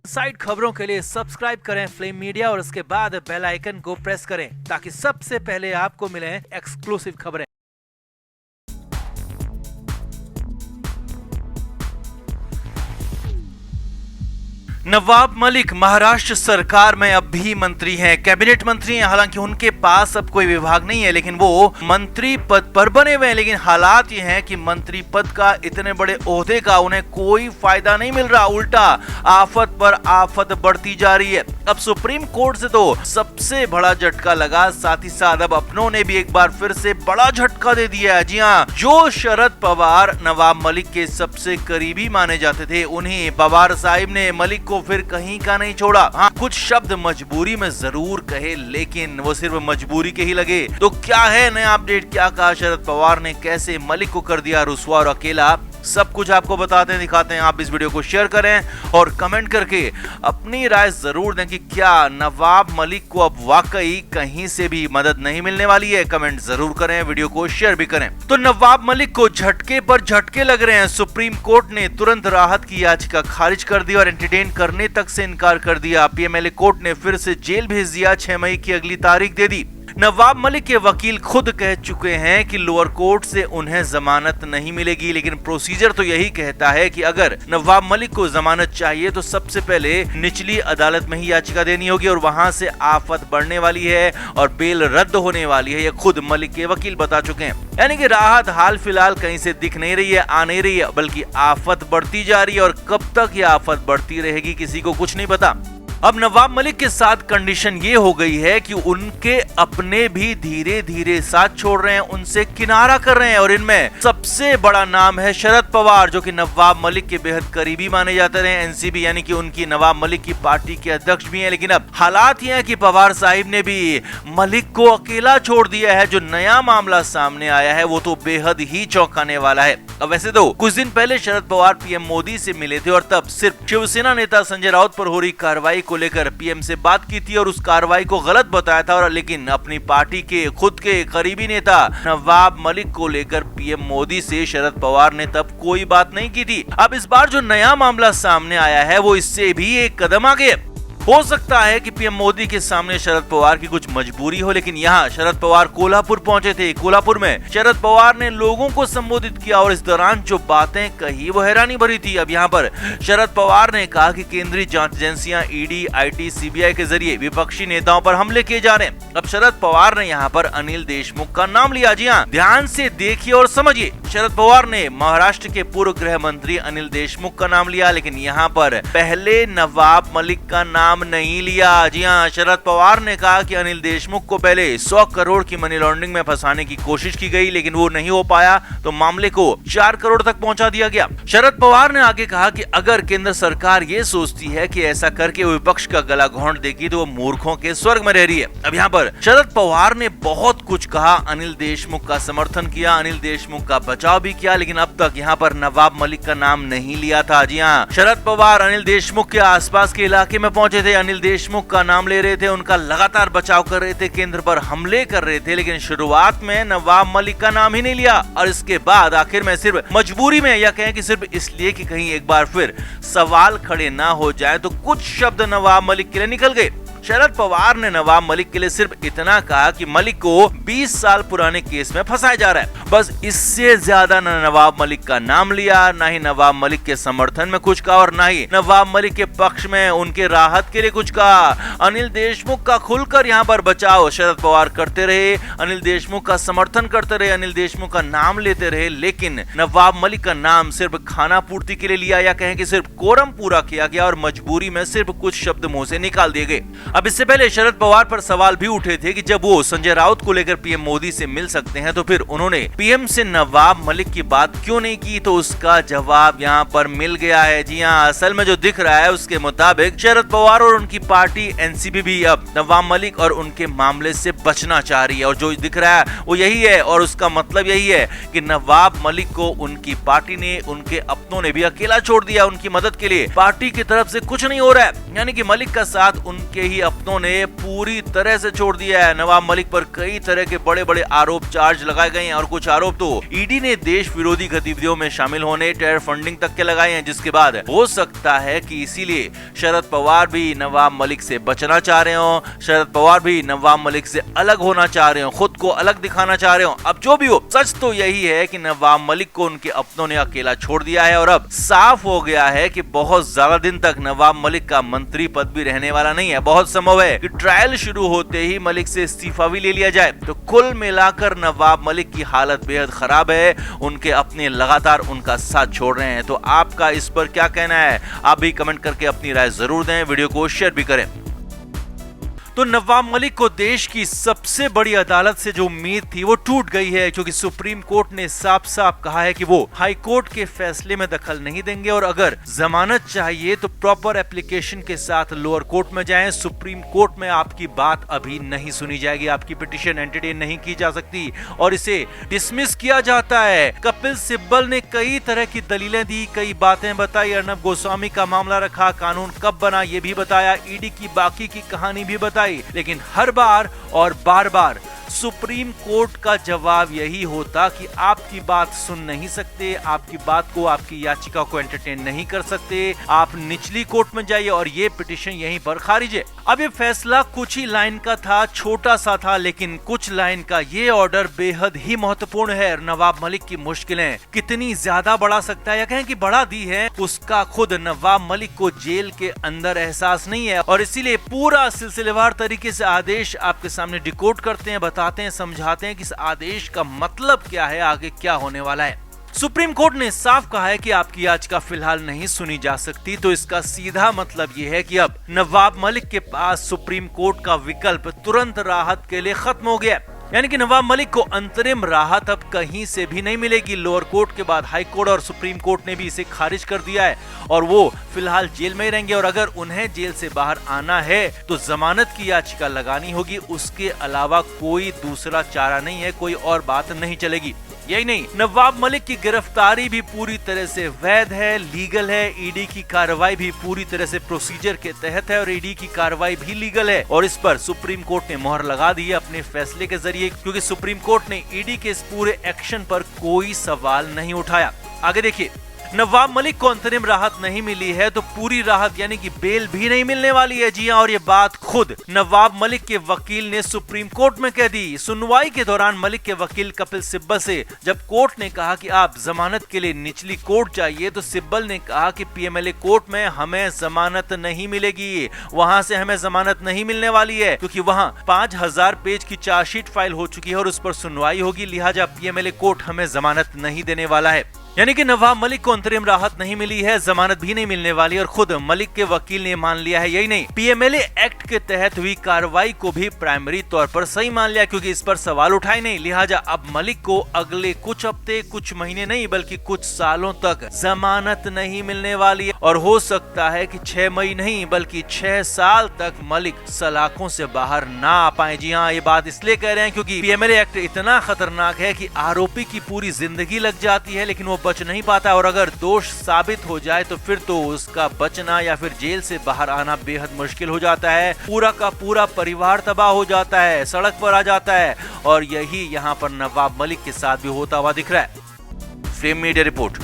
Side खबरों के लिए सब्सक्राइब करें फ्लेम मीडिया और उसके बाद बेल आइकन को प्रेस करें ताकि सबसे पहले आपको मिले एक्सक्लूसिव खबरें। नवाब मलिक महाराष्ट्र सरकार में अब भी मंत्री हैं, कैबिनेट मंत्री हैं। हालांकि उनके पास अब कोई विभाग नहीं है, लेकिन वो मंत्री पद पर बने हुए हैं। लेकिन हालात ये हैं कि मंत्री पद का, इतने बड़े ओहदे का उन्हें कोई फायदा नहीं मिल रहा, उल्टा आफत पर आफत बढ़ती जा रही है। अब सुप्रीम कोर्ट से तो सबसे बड़ा झटका लगा, साथ ही साथ अब अपनों ने भी एक बार फिर से बड़ा झटका दे दिया है। जी हाँ, जो शरद पवार नवाब मलिक के सबसे करीबी माने जाते थे, उन्हीं पवार साहिब ने मलिक को फिर कहीं का नहीं छोड़ा। हाँ, कुछ शब्द मजबूरी में जरूर कहे, लेकिन वो सिर्फ मजबूरी के ही लगे। तो क्या है नया अपडेट, क्या कहा शरद पवार ने, कैसे मलिक को कर दिया रुसवा और अकेला, सब कुछ आपको बताते हैं, दिखाते हैं। आप इस वीडियो को शेयर करें और कमेंट करके अपनी राय जरूर दें कि क्या नवाब मलिक को अब वाकई कहीं से भी मदद नहीं मिलने वाली है। कमेंट जरूर करें, वीडियो को शेयर भी करें। तो नवाब मलिक को झटके पर झटके लग रहे हैं। सुप्रीम कोर्ट ने तुरंत राहत की याचिका खारिज कर दी और एंटरटेन करने तक से इनकार कर दिया। पीएमएलए कोर्ट ने फिर से जेल भेज दिया, 6 मई की अगली तारीख दे दी। नवाब मलिक के वकील खुद कह चुके हैं कि लोअर कोर्ट से उन्हें जमानत नहीं मिलेगी, लेकिन प्रोसीजर तो यही कहता है कि अगर नवाब मलिक को जमानत चाहिए तो सबसे पहले निचली अदालत में ही याचिका देनी होगी और वहां से आफत बढ़ने वाली है और बेल रद्द होने वाली है। ये खुद मलिक के वकील बता चुके हैं। यानी कि राहत हाल फिलहाल कहीं से दिख नहीं रही है, आ नहीं रही है, बल्कि आफत बढ़ती जा रही है और कब तक ये आफत बढ़ती रहेगी किसी को कुछ नहीं पता। अब नवाब मलिक के साथ कंडीशन ये हो गई है कि उनके अपने भी धीरे धीरे साथ छोड़ रहे हैं, उनसे किनारा कर रहे हैं और इनमें सबसे बड़ा नाम है शरद पवार, जो कि नवाब मलिक के बेहद करीबी माने जाते रहे। एनसीपी यानी कि उनकी नवाब मलिक की पार्टी के अध्यक्ष भी हैं। लेकिन अब हालात ये हैं कि पवार साहिब ने भी मलिक को अकेला छोड़ दिया है। जो नया मामला सामने आया है वो तो बेहद ही चौंकाने वाला है। अब वैसे तो कुछ दिन पहले शरद पवार पीएम मोदी से मिले थे और तब सिर्फ शिवसेना नेता संजय राउत पर हो रही कार्रवाई को लेकर पीएम से बात की थी और उस कार्रवाई को गलत बताया था। और लेकिन अपनी पार्टी के खुद के करीबी नेता नवाब मलिक को लेकर पीएम मोदी से शरद पवार ने तब कोई बात नहीं की थी। अब इस बार जो नया मामला सामने आया है वो इससे भी एक कदम आगे है। हो सकता है कि पीएम मोदी के सामने शरद पवार की कुछ मजबूरी हो, लेकिन यहाँ शरद पवार कोल्हापुर पहुंचे थे। कोल्हापुर में शरद पवार ने लोगों को संबोधित किया और इस दौरान जो बातें कही वो हैरानी भरी थी। अब यहाँ पर शरद पवार ने कहा कि केंद्रीय जांच एजेंसियां ईडी, आईटी, सीबीआई के जरिए विपक्षी नेताओं पर हमले किए जा रहे हैं। अब शरद पवार ने यहाँ पर अनिल देशमुख का नाम लिया। जी हाँ, ध्यान से देखिए और समझिए। शरद पवार ने महाराष्ट्र के पूर्व गृह मंत्री अनिल देशमुख का नाम लिया, लेकिन यहाँ पर पहले नवाब मलिक का नाम नहीं लिया। जी हाँ, शरद पवार ने कहा कि अनिल देशमुख को पहले 100 करोड़ की मनी लॉन्ड्रिंग में फंसाने की कोशिश की गई, लेकिन वो नहीं हो पाया तो मामले को 4 करोड़ तक पहुंचा दिया गया। शरद पवार ने आगे कहा कि अगर केंद्र सरकार ये सोचती है कि ऐसा करके विपक्ष का गला घोंट देगी तो वो मूर्खों के स्वर्ग में रह रही है। अब यहाँ पर शरद पवार ने बहुत कुछ कहा, अनिल देशमुख का समर्थन किया, अनिल देशमुख का बचाव भी किया, लेकिन अब तक यहाँ पर नवाब मलिक का नाम नहीं लिया था। जी हाँ, शरद पवार अनिल देशमुख के आसपास के इलाके में पहुंचे थे, अनिल देशमुख का नाम ले रहे थे, उनका लगातार बचाव कर रहे थे, केंद्र पर हमले कर रहे थे, लेकिन शुरुआत में नवाब मलिक का नाम ही नहीं लिया। और इसके बाद आखिर में सिर्फ मजबूरी में, या कहें कि सिर्फ इसलिए कि कहीं एक बार फिर सवाल खड़े ना हो जाए, तो कुछ शब्द नवाब मलिक के लिए निकल गए। शरद पवार ने नवाब मलिक के लिए सिर्फ इतना कहा कि मलिक को 20 साल पुराने केस में फंसाया जा रहा है। बस इससे ज्यादा न नवाब मलिक का नाम लिया, ना ही नवाब मलिक के समर्थन में कुछ कहा और ना ही नवाब मलिक के पक्ष में उनके राहत के लिए कुछ कहा। अनिल देशमुख का खुलकर यहाँ पर बचाव शरद पवार करते रहे, अनिल देशमुख का समर्थन करते रहे, अनिल देशमुख का नाम लेते रहे, लेकिन नवाब मलिक का नाम सिर्फ खाना पूर्ति के लिए लिया, या कहें कि सिर्फ कोरम पूरा किया गया और मजबूरी में सिर्फ कुछ शब्द मुंह से निकाल दिए गए। अब इससे पहले शरद पवार पर सवाल भी उठे थे कि जब वो संजय राउत को लेकर पीएम मोदी से मिल सकते हैं तो फिर उन्होंने पीएम से नवाब मलिक की बात क्यों नहीं की, तो उसका जवाब यहाँ पर मिल गया है। जी हाँ, असल में जो दिख रहा है उसके मुताबिक शरद पवार और उनकी पार्टी एनसीपी भी अब नवाब मलिक और उनके मामले से बचना चाह रही है, और जो दिख रहा है वो यही है। और उसका मतलब यही है कि नवाब मलिक को उनकी पार्टी ने, उनके अपनों ने भी अकेला छोड़ दिया। उनकी मदद के लिए पार्टी की तरफ से कुछ नहीं हो रहा है, यानी कि मलिक का साथ उनके ही की अपनों ने पूरी तरह से छोड़ दिया है। नवाब मलिक पर कई तरह के बड़े बड़े आरोप चार्ज लगाए गए हैं और कुछ आरोप तो ईडी ने देश विरोधी गतिविधियों में शामिल होने, टेरर फंडिंग तक के लगाए हैं, जिसके बाद हो सकता है कि इसीलिए शरद पवार भी नवाब मलिक से बचना चाह रहे हो, शरद पवार भी नवाब मलिक से अलग होना चाह रहे हो, खुद को अलग दिखाना चाह रहे हो। अब जो भी हो, सच तो यही है कि नवाब मलिक को उनके अपनों ने अकेला छोड़ दिया है और अब साफ हो गया है कि बहुत ज्यादा दिन तक नवाब मलिक का मंत्री पद भी रहने वाला नहीं है। बहुत संभव है कि ट्रायल शुरू होते ही मलिक से इस्तीफा भी ले लिया जाए। तो कुल मिलाकर नवाब मलिक की हालत बेहद खराब है। उनके अपने लगातार उनका साथ छोड़ रहे हैं। तो आपका इस पर क्या कहना है? आप भी कमेंट करके अपनी राय जरूर दें, वीडियो को शेयर भी करें। तो नवाब मलिक को देश की सबसे बड़ी अदालत से जो उम्मीद थी वो टूट गई है, क्योंकि सुप्रीम कोर्ट ने साफ साफ कहा है कि वो हाई कोर्ट के फैसले में दखल नहीं देंगे और अगर जमानत चाहिए तो प्रॉपर एप्लीकेशन के साथ लोअर कोर्ट में जाएं। सुप्रीम कोर्ट में आपकी बात अभी नहीं सुनी जाएगी, आपकी पिटीशन एंटरटेन नहीं की जा सकती और इसे डिसमिस किया जाता है। कपिल सिब्बल ने कई तरह की दलीलें दी, कई बातें बताई, अर्नब गोस्वामी का मामला रखा, कानून कब बना ये भी बताया, ईडी की बाकी की कहानी भी बताई, लेकिन हर बार और बार बार सुप्रीम कोर्ट का जवाब यही होता कि आपकी बात सुन नहीं सकते, आपकी बात को, आपकी याचिका को एंटरटेन नहीं कर सकते, आप निचली कोर्ट में जाइए और ये पिटीशन यहीं पर खारिज है। अब ये फैसला कुछ ही लाइन का था, छोटा सा था, लेकिन कुछ लाइन का ये ऑर्डर बेहद ही महत्वपूर्ण है। नवाब मलिक की मुश्किलें कितनी ज्यादा बढ़ा सकता है या कहें कि बढ़ा दी है, उसका खुद नवाब मलिक को जेल के अंदर एहसास नहीं है और इसीलिए पूरा सिलसिलेवार तरीके से आदेश आपके सामने डिकोड करते हैं, बताते हैं, समझाते हैं कि इस आदेश का मतलब क्या है, आगे क्या होने वाला है। सुप्रीम कोर्ट ने साफ कहा है कि आपकी याचिका फिलहाल नहीं सुनी जा सकती, तो इसका सीधा मतलब यह है कि अब नवाब मलिक के पास सुप्रीम कोर्ट का विकल्प तुरंत राहत के लिए खत्म हो गया। यानी कि नवाब मलिक को अंतरिम राहत अब कहीं से भी नहीं मिलेगी। लोअर कोर्ट के बाद हाई कोर्ट और सुप्रीम कोर्ट ने भी इसे खारिज कर दिया है और वो फिलहाल जेल में ही रहेंगे और अगर उन्हें जेल से बाहर आना है तो जमानत की याचिका लगानी होगी। उसके अलावा कोई दूसरा चारा नहीं है, कोई और बात नहीं चलेगी। यही नहीं, नवाब मलिक की गिरफ्तारी भी पूरी तरह से वैध है, लीगल है। ईडी की कार्रवाई भी पूरी तरह से प्रोसीजर के तहत है और ईडी की कार्रवाई भी लीगल है और इस पर सुप्रीम कोर्ट ने मोहर लगा दी है अपने फैसले के जरिए, क्योंकि सुप्रीम कोर्ट ने ईडी के इस पूरे एक्शन पर कोई सवाल नहीं उठाया। आगे देखिए, नवाब मलिक को अंतरिम राहत नहीं मिली है तो पूरी राहत यानी कि बेल भी नहीं मिलने वाली है। जी हां, और ये बात खुद नवाब मलिक के वकील ने सुप्रीम कोर्ट में कह दी। सुनवाई के दौरान मलिक के वकील कपिल सिब्बल से जब कोर्ट ने कहा कि आप जमानत के लिए निचली कोर्ट जाइए तो सिब्बल ने कहा कि पीएमएलए कोर्ट में हमें जमानत नहीं मिलेगी, वहां से हमें जमानत नहीं मिलने वाली है, क्योंकि वहां 5000 पेज की चार्जशीट फाइल हो चुकी है और उस पर सुनवाई होगी, लिहाजा पीएमएलए कोर्ट हमें जमानत नहीं देने वाला है। यानी कि नवाब मलिक को अंतरिम राहत नहीं मिली है, जमानत भी नहीं मिलने वाली और खुद मलिक के वकील ने मान लिया है। यही नहीं, पीएमएलए एक्ट के तहत हुई कार्रवाई को भी प्राइमरी तौर पर सही मान लिया, क्योंकि इस पर सवाल उठाए नहीं। लिहाजा अब मलिक को अगले कुछ हफ्ते, कुछ महीने नहीं बल्कि कुछ सालों तक जमानत नहीं मिलने वाली है और हो सकता है कि 6 मई नहीं बल्कि 6 साल तक मलिक सलाखों से बाहर ना आ पाए। जी हाँ, ये बात इसलिए कह रहे हैं क्योंकि पीएमएलए एक्ट इतना खतरनाक है कि आरोपी की पूरी जिंदगी लग जाती है लेकिन वो बच नहीं पाता और अगर दोष साबित हो जाए तो फिर तो उसका बचना या फिर जेल से बाहर आना बेहद मुश्किल हो जाता है। पूरा का पूरा परिवार तबाह हो जाता है, सड़क पर आ जाता है और यही यहाँ पर नवाब मलिक के साथ भी होता हुआ दिख रहा है। Frame media report.